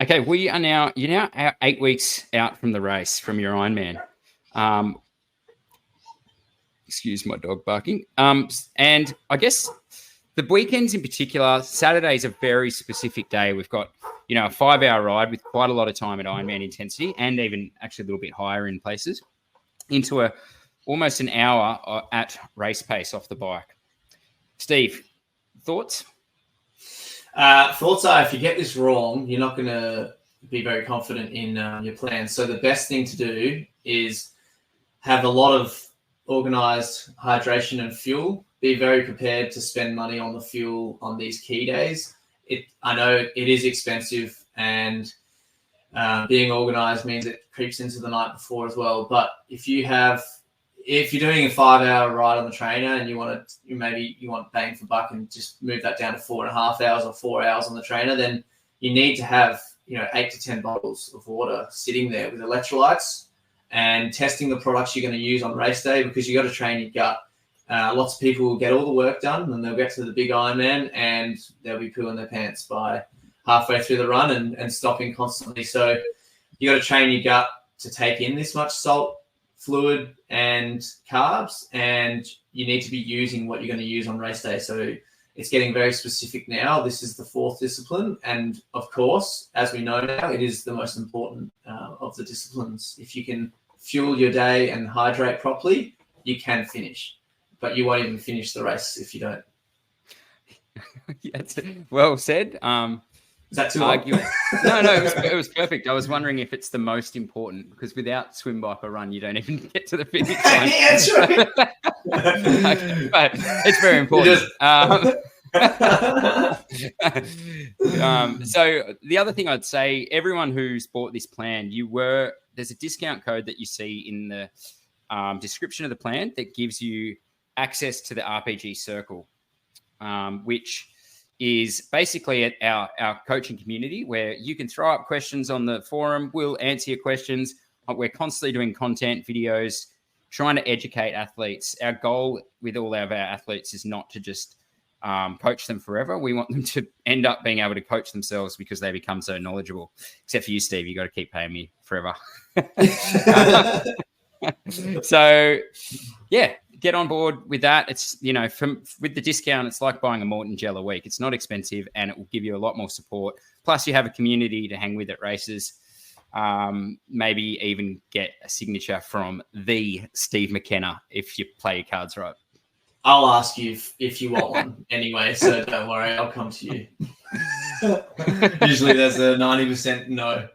Okay, you're now 8 weeks out from the race, from your Ironman. Excuse my dog barking. And I guess the weekends in particular, Saturday is a very specific day. We've got, a 5-hour ride with quite a lot of time at Ironman intensity, and even actually a little bit higher in places, into almost an hour at race pace off the bike. Steve, thoughts? Thoughts are, if you get this wrong, you're not going to be very confident in your plans. So the best thing to do is have a lot of organized hydration and fuel. Be very prepared to spend money on the fuel on these key days. I know it is expensive, and being organized means it creeps into the night before as well. But if you're doing a 5-hour ride on the trainer and you want bang for buck and just move that down to 4.5 hours or 4 hours on the trainer, then you need to have 8 to 10 bottles of water sitting there with electrolytes, and testing the products you're going to use on race day, because you got to train your gut. Lots of people will get all the work done and they'll get to the big Ironman and they'll be pooing their pants by halfway through the run and stopping constantly. So you got to train your gut to take in this much salt, fluid and carbs, and you need to be using what you're going to use on race day. So it's getting very specific now. This is the 4th discipline, and of course, as we know now, it is the most important of the disciplines. If you can fuel your day and hydrate properly, you can finish, but you won't even finish the race if you don't. That's well said. Is that too long? No, it was perfect. I was wondering if it's the most important, because without swim, bike, or run, you don't even get to the finish line. Yeah, that's right. Okay, but it's very important. So the other thing I'd say, everyone who's bought this plan, there's a discount code that you see in the description of the plan that gives you access to the RPG Circle, which is basically at our coaching community, where you can throw up questions on the forum. We'll answer your questions. We're constantly doing content, videos, trying to educate athletes. Our goal with all of our athletes is not to just coach them forever. We want them to end up being able to coach themselves, because they become so knowledgeable. Except for you, Steve, you got to keep paying me forever. So, yeah, get on board with that. It's, with the discount, it's like buying a Morton gel a week. It's not expensive, and it will give you a lot more support. Plus, you have a community to hang with at races. Maybe even get a signature from the Steve McKenna if you play your cards right. I'll ask you if you want one anyway, so don't worry, I'll come to you. Usually there's a 90% no.